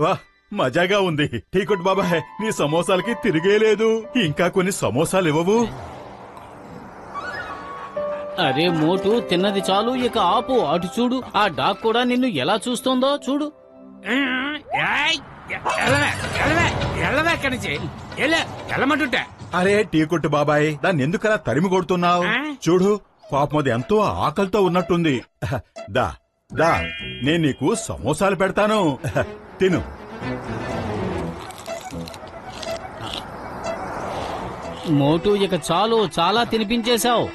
వా, మజాగా ఉంది. ఠీకొట్ బాబాయ్, నీ సమోసాలకి తిరిగేలేదు. ఇంకా కొన్ని సమోసాలు ఇవ్వవు? అరే మోటు, తిన్నది చాలు, ఇక ఆపు. అటు చూడు, ఆ డాగ్ కూడా నిన్ను ఎలా చూస్తోందో చూడు. వెళ్ళమంటుంటా. అరే టీకొట్టు బాబాయ్, దాన్ని ఎందుకలా తరిమి కొడుతున్నావు? చూడు, పాపం అది ఎంతో ఆకలితో ఉన్నట్టుంది. దా దా, నేను నీకు సమోసాలు పెడతాను, తిను. మోటు, ఇక చాలు, చాలా తినిపించేశావు.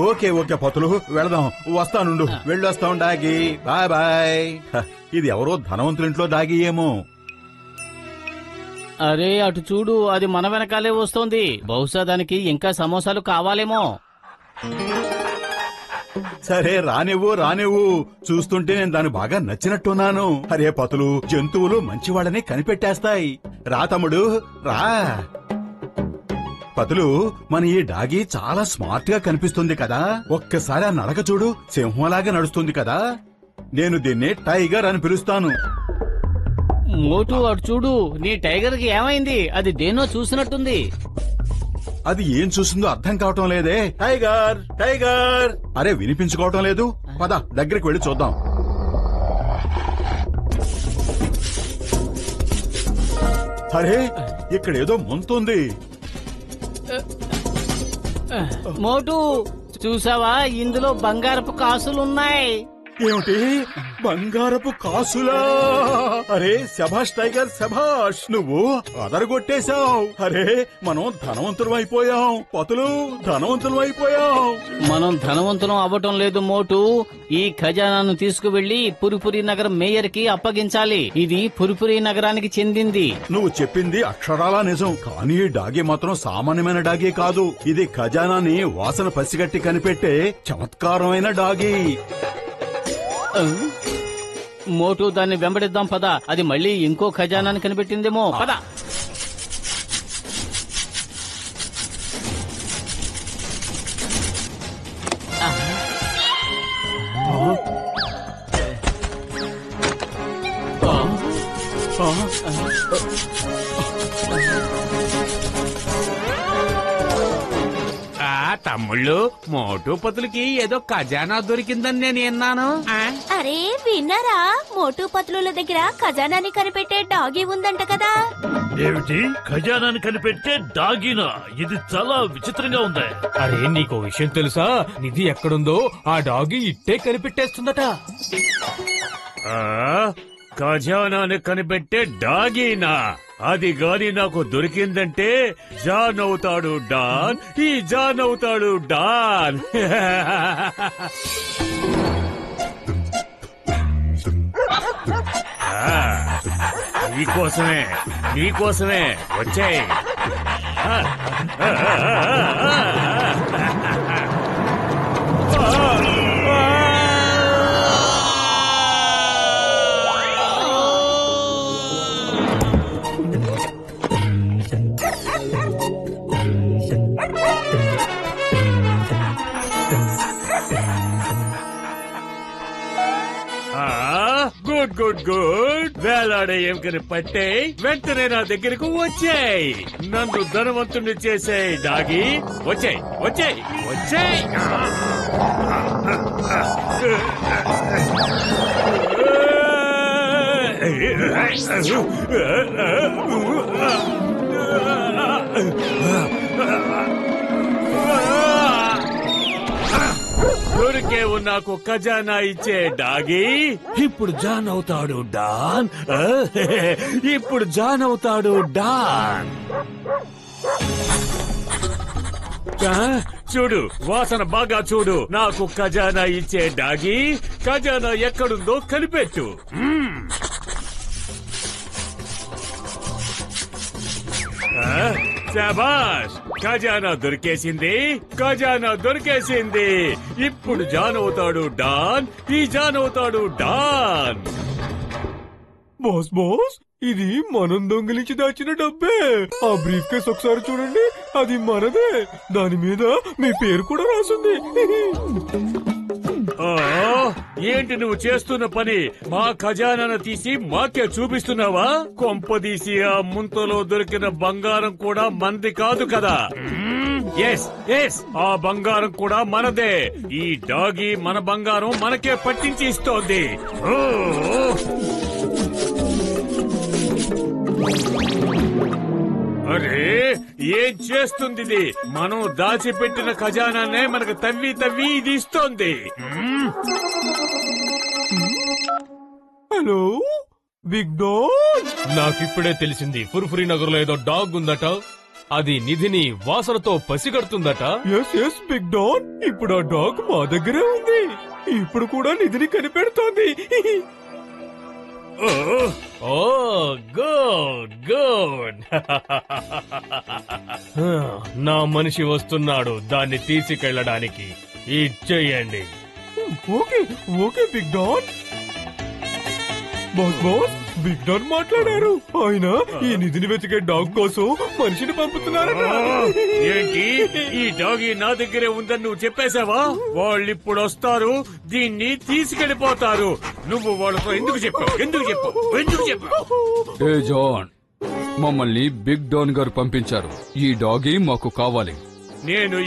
ఓకే ఓకే పతులు, వెళదాం. వస్తానుండు, వెళ్ళొస్తాం డాగి. Bye bye. ఇది ఎవరో ధనవంతులింట్లో డాగి ఏమో. అరే అటు చూడు, అది మన వెనకాలే వస్తోంది. బహుశా దానికి ఇంకా సమోసాలు కావాలేమో. సరే రానివ్వు రానివ్వు, చూస్తుంటే నేను దాన్ని బాగా నచ్చినట్టున్నాను. అరే పతులు, జంతువులు మంచివాళ్ళని కనిపెట్టేస్తాయి. రా తమ్ముడు రా. పతులు, మన ఈ డాగి చాలా స్మార్ట్ గా కనిపిస్తుంది కదా. ఒక్కసారి ఆ నడక చూడు, సింహంలాగా నడుస్తుంది కదా. నేను దీన్ని టైగర్ అని పిలుస్తాను. మోటు అటు చూడు, నీ టైగర్ కి ఏమైంది? అది దేన్నో చూసినట్టుంది. అది ఏం చూసిందో అర్థం కావటం లేదే. టైగర్ టైగర్, అరే వినిపించుకోవటం లేదు. పద దగ్గరికి వెళ్ళి చూద్దాం. అరే ఇక్కడేదో ముంతుంది. మోటు చూసావా, ఇందులో బంగారపు కాసులున్నాయి. ఏమిటి, బంగారపు కాసులా? అరే శభాష్ టైగర్ శభాష్, నువ్వు అదరగొట్టేశావు. అరే మనం ధనవంతులం అయిపోయాం పతులు, ధనవంతులం అయిపోయాం. మనం ధనవంతులం అవ్వటం లేదు మోటు. ఈ ఖజానాను తీసుకువెళ్లి పురిపురి నగరం మేయర్ కి అప్పగించాలి. ఇది పురిపురి నగరానికి చెందింది. నువ్వు చెప్పింది అక్షరాలా నిజం. కానీ ఈ డాగి మాత్రం సామాన్యమైన డాగి కాదు. ఇది ఖజానాని వాసన పసిగట్టి కనిపెట్టే చమత్కారమైన డాగి. మోటు, దాన్ని వెంబడిద్దాం పద. అది మళ్ళీ ఇంకో ఖజానాన్ని కనిపెట్టిందేమో. పద. తమ్ముళ్ళు, మోటు పతులకి ఏదో ఖజానా దొరికిందని నేను విన్నాను. అరే విన్నారా, మోటు పతుల దగ్గర ఖజానాని కనిపెట్టే డాగి ఉందంట కదా. ఏమిటి, ఖజానాని కనిపెట్టే డాగినా? ఇది చాలా విచిత్రంగా ఉంది. అరే నీకో విషయం తెలుసా? నిధి ఎక్కడుందో ఆ డాగి ఇట్టే కనిపెట్టేస్తుందట. ఖజానాని కనిపెట్టే డాగీనా? అది గాని నాకు దొరికిందంటే జాన్ అవుతాడు డాన్, ఈ జాన్ అవుతాడు డాన్. నీకోసమే వచ్చాయి. గుడ్ గుడ్ గుడ్, వేలాడే ఎముకని పట్టే వెంటనే నా దగ్గరకు వచ్చాయి. నన్ను ధనవంతుణ్ణి చేసాయి డాగి. వచ్చాయి వచ్చాయి వచ్చాయి. దొరికేవు నాకు ఖజానా ఇచ్చే డాగి. ఇప్పుడు జాన్ అవుతాడు డాన్, ఇప్పుడు జాన్ అవుతాడు డాన్. చూడు, వాసన బాగా చూడు. నాకు ఖజానా ఇచ్చే డాగి, ఖజానా ఎక్కడుందో కనిపెట్టు. శాబాష్, ఖజానా దొరికేసింది, ఖజానా దొరికేసింది. ఇప్పుడు జాన్ అవుతాడు డాన్, ఈ జాన్ అవుతాడు డాన్. బాస్ బాస్, ఇది మనం దొంగిలించి దాచిన డబ్బే. ఆ బ్రీఫ్ కేస్ ఒకసారి చూడండి, అది మనదే. దాని మీద మీ పేరు కూడా రాసుంది. ఆ, ఏంటి నువ్వు చేస్తున్న పని? మా ఖజానాను తీసి మాకే చూపిస్తున్నావా? కొంపదీసి ఆ ముంతలో దొరికిన బంగారం కూడా మనది కాదు కదా? ఎస్ ఎస్, ఆ బంగారం కూడా మనదే. ఈ డాగి మన బంగారం మనకే పట్టించి ఇస్తోంది. ఓ! అరే, ఏం చేస్తుంది ఇది? మనం దాచిపెట్టిన ఖజానానే మనకు తవ్వి తవ్వి ఇది ఇస్తోంది. హలో బిగ్ డాగ్, నాకిప్పుడే తెలిసింది ఫుర్ఫురి నగర్ లో ఏదో డాగ్ ఉందట. అది నిధిని వాసనతో పసిగడుతుందట. ఎస్ ఎస్ బిగ్ డాగ్, ఇప్పుడు ఆ డాగ్ మా దగ్గరే ఉంది. ఇప్పుడు కూడా నిధిని కనిపెడుతోంది. ఓ గుడ్ గుడ్. నా మనిషి వస్తున్నాడు, దాన్ని తీసుకెళ్ళడానికి. ఇచ్చేయండి. Okay okay big dog. Boss boss, big dog మాట్లాడారు. ఆయన ఈ నిధిని వెతికే డాగ్ కోసం మనిషిని పంపుతున్నారట. ఏంటి, ఈ డాగి నా దగ్గరే ఉందని నువ్వు చెప్పేశావా? వాళ్ళిప్పుడు వస్తారు, దీన్ని తీసుకెళ్లిపోతారు. నువ్వు వాళ్ళతో ఎందుకు చెప్పావు? ఎందుకు చెప్పావు? ఎందుకు చెప్పావు? ఏ జాన్, మమ్మల్ని బిగ్ డాన్ గారు పంపించారు. ఈ డాగి మాకు కావాలి. నేను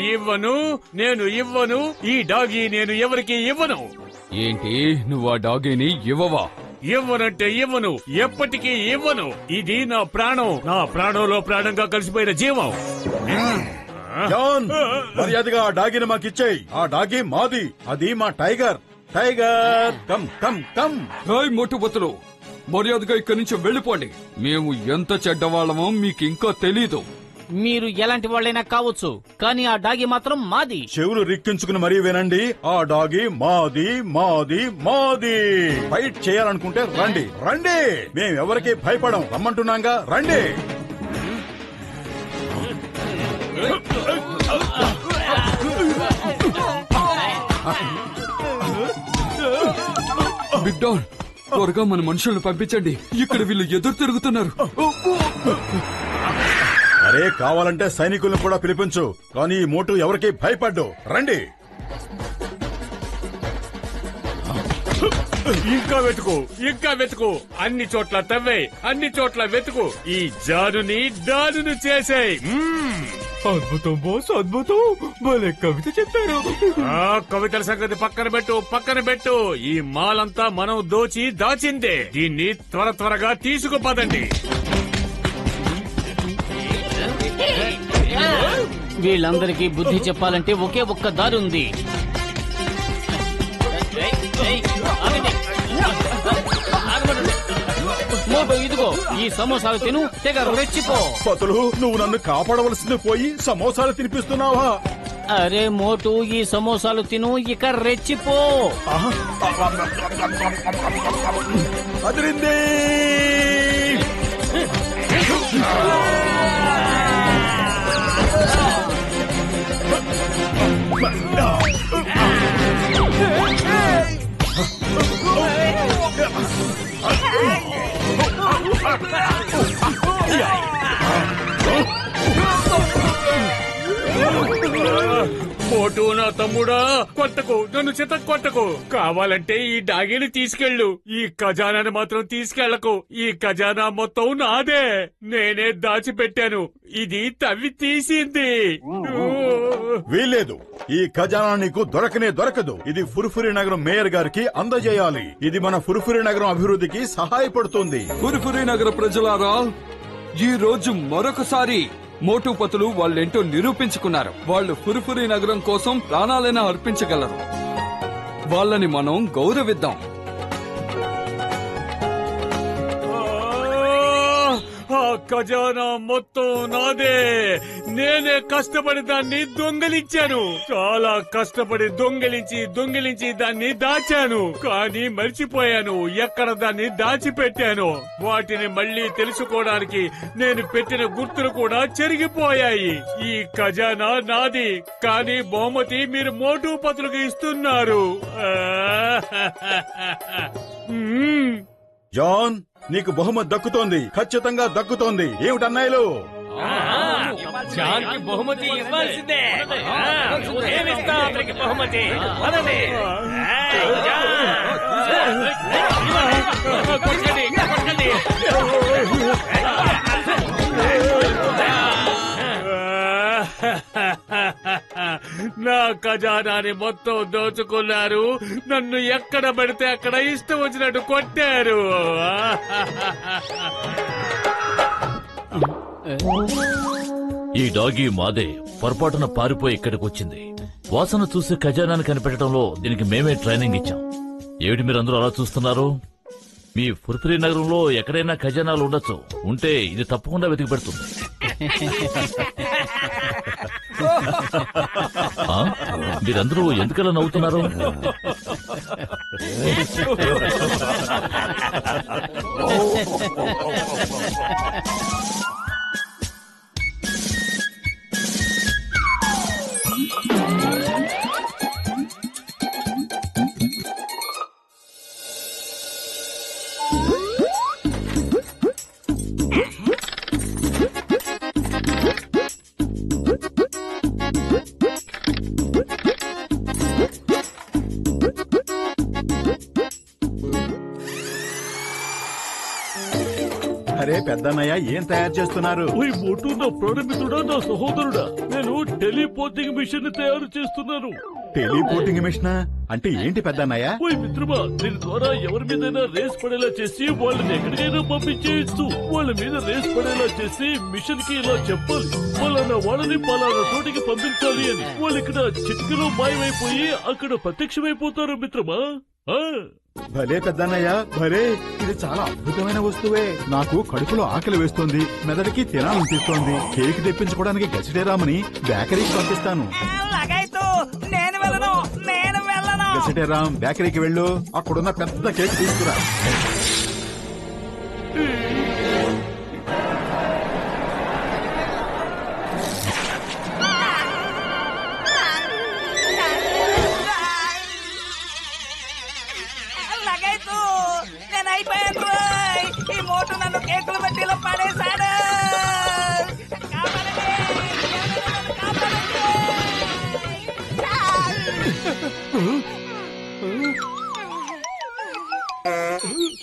ఇవ్వను. ఈ డాగి నేను ఎవరికి ఇవ్వను. ఏంటి, నువ్వు ఆ డాగీని ఇవ్వవా? ఇవ్వనంటే ఇవ్వను, ఎప్పటికీ ఇవ్వను. ఇది నా ప్రాణం, నా ప్రాణంలో ప్రాణంగా కలిసిపోయిన జీవం. జాన్, మర్యాదగా ఆ డాగిని మాకిచ్చేయి. ఆ డాగి మాది, అది మా Tiger. Tiger come come come. మోటుపతులు, మర్యాదగా ఇక్కడి నుంచి వెళ్ళిపోండి. మేము ఎంత చెడ్డవాళ్ళమో మీకు ఇంకా తెలీదు. మీరు ఎలాంటి వాళ్ళైనా కావచ్చు, కానీ ఆ డాగి మాత్రం మాది. చెవులు రిక్కించుకుని మరీ వినండి. ఆ డాగి మాది మాది మాది. ఫైట్ చేయాలనుకుంటే రండి రండి, మేమెవరికి భయపడం. రమ్మంటున్నాగా, రండి. బిగ్ డాన్, త్వరగా మన మనుషులను పంపించండి. ఇక్కడ వీళ్ళు ఎదురు తిరుగుతున్నారు. అరే, కావాలంటే సైనికులను కూడా పిలిపించు, కానీ ఈ మోటు ఎవరికి భయపడ్డు. రండి. ఇంకా వెతుకు, అన్ని చోట్ల తవ్వే, అన్ని చోట్ల వెతుకు. ఈ జానుని డానును చేసేయ్. అద్భుతం బాస్, అద్భుతం. భలే కవిత చెప్పారు. ఆ కవితల సంగతి పక్కన పెట్టు. ఈ మాలంతా మనం దాచిందే. దీన్ని త్వరగా తీసుకుపోదండి. వీళ్ళందరికీ బుద్ధి చెప్పాలంటే ఒకే ఒక్క దారి ఉంది. మోటో, ఇదిగో ఈ సమోసాలు తిను, తెగ రెచ్చిపో. పతులు, నువ్వు నన్ను కాపాడవలసింది పోయి సమోసాలు తినిపిస్తున్నావా? అరే మోటు, ఈ సమోసాలు తిను, ఇక రెచ్చిపో. అదిరింది. మోటు నా తమ్ముడా, కొట్టకు, నన్ను చిత కొట్టకు. కావాలంటే ఈ డాగిని తీసుకెళ్ళు, ఈ ఖజానాని మాత్రం తీసుకెళ్లకు. ఈ ఖజానా మొత్తం నాదే, నేనే దాచిపెట్టాను. ఇది తవ్వి తీసింది. వీల్లేదు, ఈ ఖజానా నీకు దొరకదు. ఇది ఫుర్ఫురి నగరం మేయర్ గారికి అందజేయాలి. ఇది మన ఫుర్ఫురి నగరం అభివృద్ధికి సహాయపడుతుంది. ఫుర్ఫురి నగర ప్రజలారా, ఈ రోజు మరొకసారి మోటుపతులు వాళ్ళేంటో నిరూపించుకున్నారు. వాళ్ళు ఫుర్ఫురి నగరం కోసం ప్రాణాలైనా అర్పించగలరు. వాళ్ళని మనం గౌరవిద్దాం. ఆ ఖజానా మొత్తం నాదే. నేనే కష్టపడి దాన్ని దొంగలించాను. చాలా కష్టపడి దొంగిలించి దాన్ని దాచాను. కానీ మర్చిపోయాను ఎక్కడ దాన్ని దాచిపెట్టాను. వాటిని మళ్ళీ తెలుసుకోవడానికి నేను పెట్టిన గుర్తులు కూడా చెరిగిపోయాయి. ఈ ఖజానా నాది, కానీ బహుమతి మీరు మోటుపతులకు ఇస్తున్నారు. జాన్, నీకు బహుమతి దక్కుతోంది, ఖచ్చితంగా దక్కుతోంది. ఏమిటన్నాయిలు? జాన్ కి బహుమతి ఇవ్వాల్సిందే. ఏమిస్తాం అతనికి బహుమతి? పదండి. కొట్టండి, కొట్టండి. నా ఖజానాని మొత్తం దోచుకున్నారు. నన్ను ఎక్కడ పడితే అక్కడ ఇష్టం వచ్చినట్టు కొట్టారు. ఈ డాగీ మాదే పొరపాటున పారిపోయి ఇక్కడికి వచ్చింది. వాసన చూసి ఖజానాన్ని కనిపెట్టడంలో దీనికి మేమే ట్రైనింగ్ ఇచ్చాం. ఏమిటి మీరందరూ అలా చూస్తున్నారు? మీ ఫుర్ఫురి నగరంలో ఎక్కడైనా ఖజానాలు ఉండొచ్చు. ఉంటే ఇది తప్పకుండా వెతికి పెడుతుంది. ఆ? మీరందరూ ఎందుకలా నవ్వుతున్నారు? అరే పెద్దన్నయ్య, ఏం తయారు చేస్తున్నారు? ఓయ్ మోటు, నా ప్రాణమిత్రుడా, నా సహోదరుడా, నేను టెలిపోర్టింగ్ మిషన్ తయారు చేస్తున్నాను. టెలిపోర్టింగ్ మిషన్ అంటే ఏంటి పెద్దన్నయ్య? ఓయ్ మిత్రమా, దీని ద్వారా ఎవరి మీదైనా రేస్ పడేలా చేసి వాళ్ళని ఎక్కడికైనా పంపించేయచ్చు. వాళ్ళ మీద రేస్ పడేలా చేసి మిషన్ కి ఇలా చెప్పాలి, పలానా వాళ్ళని పలానా చోటికి పంపించాలి అని. వాళ్ళు ఇక్కడ చిటికలో మాయమైపోయి అక్కడ ప్రత్యక్షమైపోతారు మిత్రమా. భలే పెద్దన్నయ్య, భలే. ఇది చాలా అద్భుతమైన వస్తువే. నాకు కడుపులో ఆకలి వేస్తోంది, మెదడుకి తినాలనిపిస్తోంది. కేక్ తెప్పించుకోవడానికి గసిటేరామని బేకరీకి పంపిస్తాను. గసిటేరామ్, బేకరీకి వెళ్ళు, అక్కడున్న పెద్ద కేక్ తీసుకురా. ఈ మోటు నన్ను కేకులు బట్టీలో పడేశాడు.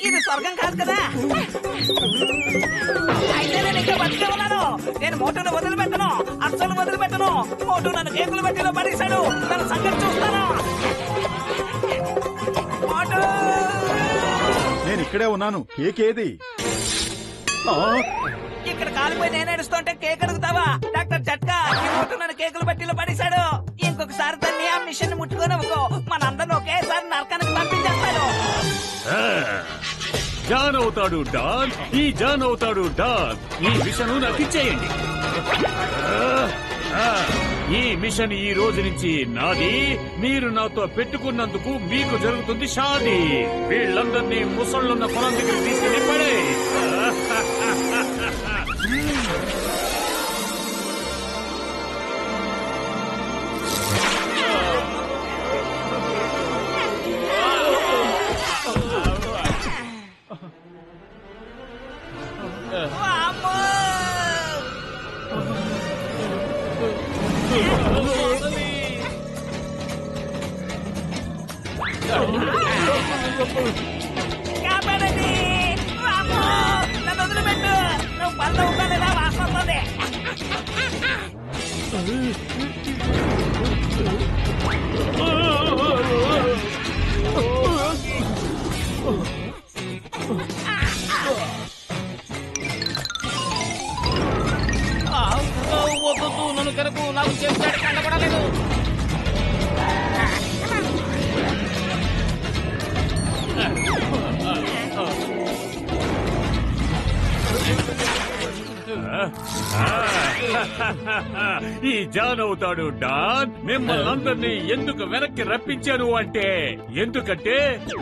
ఇది స్వర్గం కాదు కదా. అయితే నేను ఇంకా బతికే ఉన్నాను. నేను మోటును వదిలిపెట్టను, అస్సలు వదిలిపెట్టను. మోటు నన్ను కేకులు బట్టీలో పడేశాడు. నన్ను సంగతి చూస్తాను. మోటు, నేను ఇక్కడే ఉన్నాను. కేక్ ఏది? ఇక్కడ కాలిపోయి నేను ఏడుస్తుంటే కేక్ అడుగుతావా? డాక్టర్ జట్కా, ఈ మోటు నన్ను కేకులు బట్టీలో పడేశాడు. ఇంకొకసారి దాన్ని ఆ మిషన్ ముట్టుకొని మనందరిని ఒకేసారి నరకానికి పంపించేస్తాడు. జాన్ అవుతాడు డాన్, ఈ జాన్ అవుతాడు డాన్. ఈ మిషన్ నాకు ఇచ్చేయండి. ఈ మిషన్ ఈ రోజు నుంచి నాది. మీరు నాతో పెట్టుకున్నందుకు మీకు జరుగుతుంది షాదీ. వీళ్ళందరినీ ముసళ్ళున్న పొలం దగ్గర తీసుకుని పడే. కాపాడండి, నన్ను వదిలిపెట్టు. నువ్వు పళ్ళ ఉండాలి, వాసన వస్తుంది. వద్దు, నన్ను కనుక నాకు చేస్తాడు, కండపడలేదు. ఈ జాన్ అవుతాడు డాన్. మిమ్మల్ని అందరినీ ఎందుకు వెనక్కి రప్పించాను అంటే, ఎందుకంటే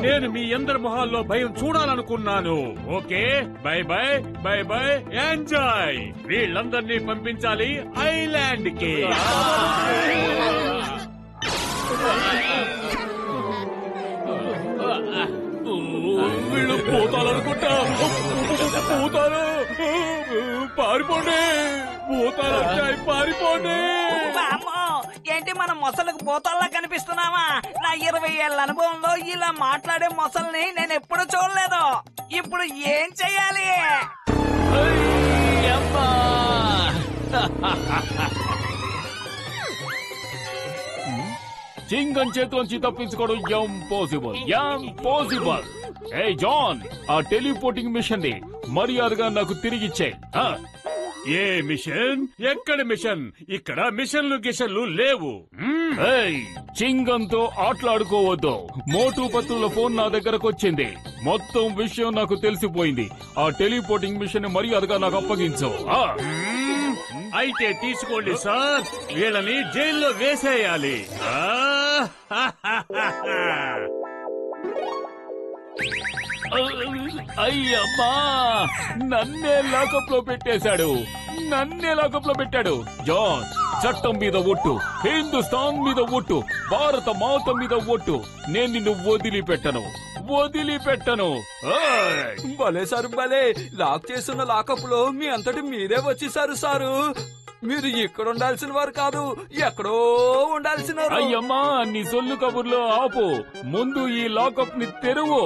నేను మీ అందరి మొహాల్లో భయం చూడాలనుకున్నాను. Okay, bye bye bye bye, enjoy. వీళ్ళందరినీ పంపించాలి ఐలాండ్ కి. వీళ్ళు పోతాలనుకుంటా. పోతారు, పారిపోండి. పోతాలంటాయి, పారిపోండి. వామ్మో, ఏంటి మనం మొసలకు పోతాల్లా కనిపిస్తున్నావా? నా 20 ఏళ్ల అనుభవంలో ఇలా మాట్లాడే మొసల్ని నేను ఎప్పుడు చూడలేదు. ఇప్పుడు ఏం చెయ్యాలి? చింగం చేతిలోంచి తప్పించుకోవడం ఇంపాసిబుల్. ఏ జాన్, ఆ టెలిపోర్టింగ్ మిషన్ ని మర్యాదగా నాకు తిరిగిచ్చే. ఏ మిషన్? ఎక్కడ మిషన్? ఇక్కడ మిషన్లు గిషన్లు లేవు. చింగంతో ఆటలాడుకోవద్దు. మోటు పత్రుల ఫోన్ నా దగ్గరకు వచ్చింది. మొత్తం విషయం నాకు తెలిసిపోయింది. ఆ టెలిపోర్టింగ్ మిషన్ ని మర్యాదగా నాకు అప్పగించు. అయితే తీసుకోండి సార్, వీళ్ళని జైల్లో వేసేయాలి. అయ్యమ్మా, నన్నే లాకప్ లో పెట్టాడు. జాన్, చట్టం మీద ఒట్టు, హిందుస్థాన్ మీద ఒట్టు, భారత మాత మీద ఒట్టు. నేను నిన్ను వదిలిపెట్టను. భలే సారు, భలే. లాక్ చేస్తున్న లాకప్ లో మీ అంతటి మీరే వచ్చేసారు సారు. మీరు ఇక్కడ ఉండాల్సిన వారు కాదు, ఎక్కడో ఉండాల్సిన. అయ్యమ్మా, నీ సొల్లు కబుర్లో ఆపు. ముందు ఈ లాకప్ ని తెరువు.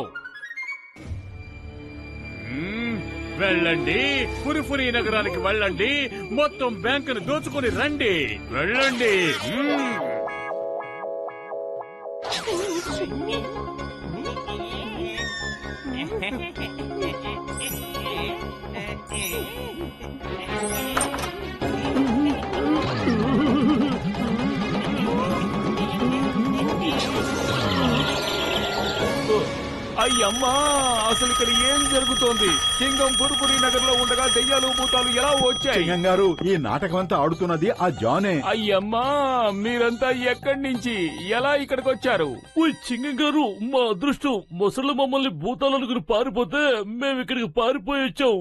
వెళ్ళండి, ఫురిఫురి నగరానికి వెళ్ళండి. మొత్తం బ్యాంకును దోచుకుని రండి. వెళ్ళండి. అయ్యమ్మా, అసలు ఇక్కడ ఏం జరుగుతోంది? చింగం పురుపురి నగర్ లో ఉండగా దెయ్యాలు భూతాలు ఎలా వచ్చాయి? చింగం గారు, ఈ నాటకం అంతా ఆడుతున్నది ఆ జానే. అయ్యమ్మా, మీరంతా ఎక్కడి నుంచి ఎలా ఇక్కడికి వచ్చారు? చింగం గారు, మా అదృష్టం మొసళ్ళు మమ్మల్ని భూతాలనుకుని పారిపోతే మేము ఇక్కడికి పారిపోయి వచ్చాం.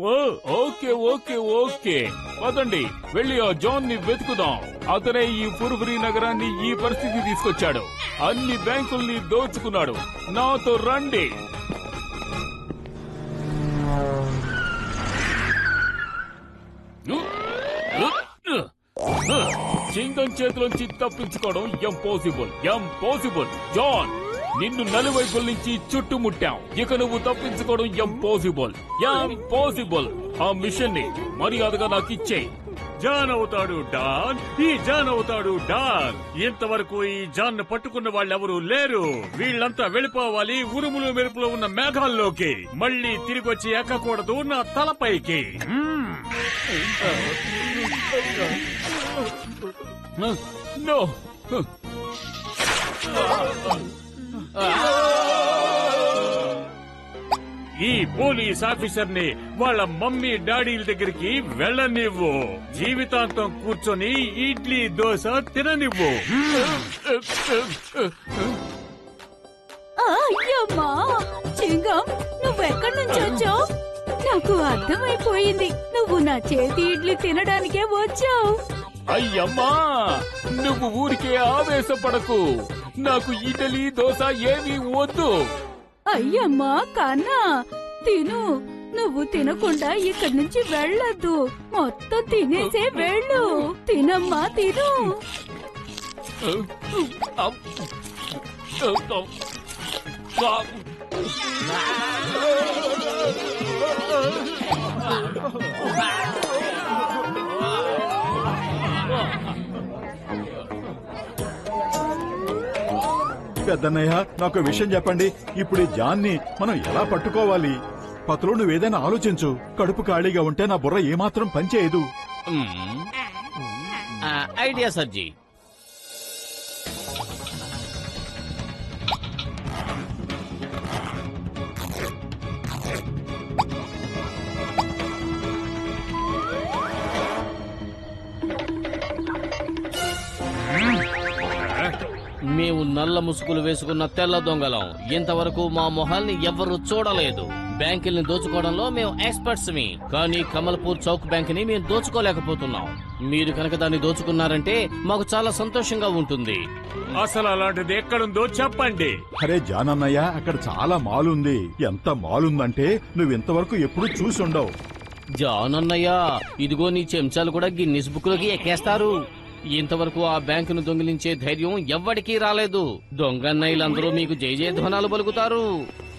ఓకే, పదండి, వెళ్ళి ఆ జాన్ ని వెతుకుదాం. అతనే ఈ పురుపురి నగరాన్ని ఈ పరిస్థితి తీసుకొచ్చాడు. అన్ని బ్యాంకుల్ని దోచుకున్నాడు. నాతో రండి. చింగం చేతిలోంచి తప్పించుకోవడం ఇంపాసిబుల్. జాన్, నిన్ను నలువైపుల నుంచి చుట్టుముట్టాం. ఇక నువ్వు తప్పించుకోవడం ఇంపాసిబుల్. ఆ మిషన్ ని మర్యాదగా నాకు ఇచ్చేయి. జాన్ అవుతాడు డాన్, ఈ జాన్ అవుతాడు డాన్. ఇంతవరకు ఈ జాన్ ను పట్టుకున్న వాళ్ళెవరూ లేరు. వీళ్ళంతా వెళ్ళిపోవాలి ఉరుములు మెరుపులో ఉన్న మేఘాల్లోకి. మళ్ళీ తిరిగి వచ్చి ఎక్కకూడదు నా తలపైకి. నో, ఈ పోలీస్ ఆఫీసర్ ని వాళ్ళ మమ్మీ డాడీల దగ్గరికి వెళ్ళనివ్వు. జీవితాంతం కూర్చొని ఇడ్లీ దోశ తిననివ్వు. అయ్యమ్మా, చింగం, నువ్వెక్కడి నుంచి వచ్చావు? నాకు అర్థమైపోయింది, నువ్వు నా చేతి ఇడ్లీ తినడానికే వచ్చావు. అయ్యమ్మా, నువ్వు ఊరికే ఆవేశపడకు. నాకు ఇడ్లీ దోశ ఏమీ వద్దు. అయ్యమ్మా కన్నా, తిను. నువ్వు తినకుండా ఇక్కడి నుంచి వెళ్ళొద్దు. మొత్తం తినేసే వెళ్ళు. తినమ్మా, తిను. పెద్దన్నయ్య, నాకు విషయం చెప్పండి. ఇప్పుడు ఈ జాన్ని మనం ఎలా పట్టుకోవాలి? పత్రులు, నువ్వేదైనా ఆలోచించు. కడుపు ఖాళీగా ఉంటే నా బుర్ర ఏమాత్రం పనిచేయదు. ఐడియా సర్జీ. మేము నల్ల ముసుగులు వేసుకున్న తెల్ల దొంగలం. ఇంతవరకు మా మొహాల్ని ఎవరు చూడలేదు. బ్యాంకుల్ని దోచుకోవడంలో మేము ఎక్స్పర్ట్స్ మీ, కానీ కమల్పూర్ చౌక్ బ్యాంక్ ని మేము దోచుకోలేకపోతున్నాం. మీరు కనుక దాన్ని దోచుకున్నారంటే మాకు చాలా సంతోషంగా ఉంటుంది. అసలు అలాంటిది ఎక్కడుందో చెప్పండి. అరే జానన్నయ్య, అక్కడ చాలా మాల్ ఉంది. ఎంత మాల్ ఉందంటే నువ్వు ఇంతవరకు ఎప్పుడు చూసుండవు. జానన్నయ్య, ఇదిగో నీ చెంచాలు కూడా గిన్నిస్ బుక్ లోకి ఎక్కేస్తారు. ఇంతవరకు ఆ బ్యాంకును దొంగిలించే ధైర్యం ఎవ్వడికీ రాలేదు. దొంగన్నయ్యలందరూ మీకు జయ జయధ్వనాలు పలుకుతారు.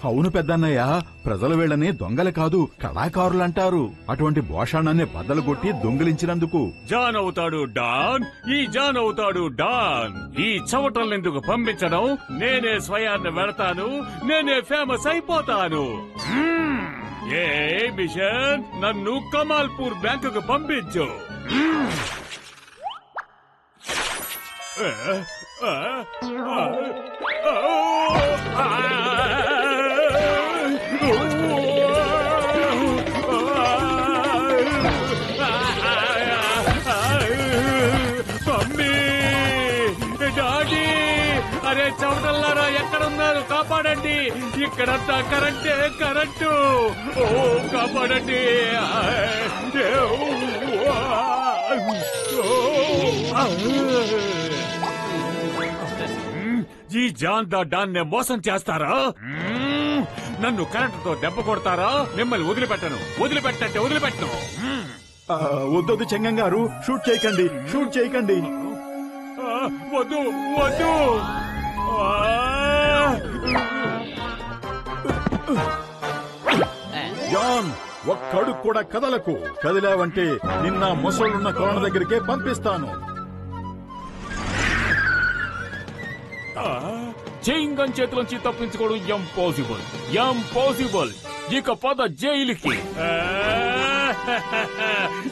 అవును పెద్దన్నయ్య, ప్రజలు వీళ్ళని దొంగలు కాదు కళాకారులంటారు. అటువంటి భోషాణాన్ని బద్దలు కొట్టి దొంగిలించినందుకు. జాన్ అవుతాడు డాన్, ఈ జాన్ అవుతాడు డాన్. ఈ చవటలెందుకు పంపించడం? నేనే స్వయాన్ని వెళతాను, నేనే ఫేమస్ అయిపోతాను. ఏ మిషన్, నన్ను కమాల్పూర్ బ్యాంకుకు పంపించు. డాడీ, అరే చవటల్లారా ఎక్కడున్నారు? కాపాడండి, ఇక్కడంతా కరెంటే కరెంటు. ఓ కాపాడండి. ఈ జాన్ దా డాన్ నే మోసం చేస్తారా? నన్ను కరెంటుతో దెబ్బ కొడతారా? మిమ్మల్ని వదిలిపెట్టను, వదిలిపెట్టంటే వదిలిపెట్టను. వద్దొద్దు చెంగం గారు, షూట్ చేయకండి, షూట్ చేయకండి. వద్దు వద్దు. జాన్, ఒక్కడుగు కూడా కదలకు. కదిలావంటే నిన్న ముసలున్న కోణ దగ్గరికే పంపిస్తాను. చెయింగం చేతులోంచి తప్పించుకోవడం ఇంపాసిబుల్, ఇంపాసిబుల్. ఇక పద జైలుకి.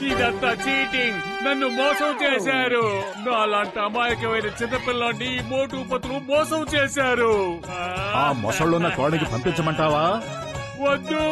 ఇదంతా చీటింగ్. నన్ను మోసం చేశారు. నాలాంటి అమాయకమైన చిన్నపిల్లాన్ని ఈ మోటు పతులు మోసం చేశారు. ఆ మొసళ్ళున్న కోడకి పంపించమంటావా? వద్దు.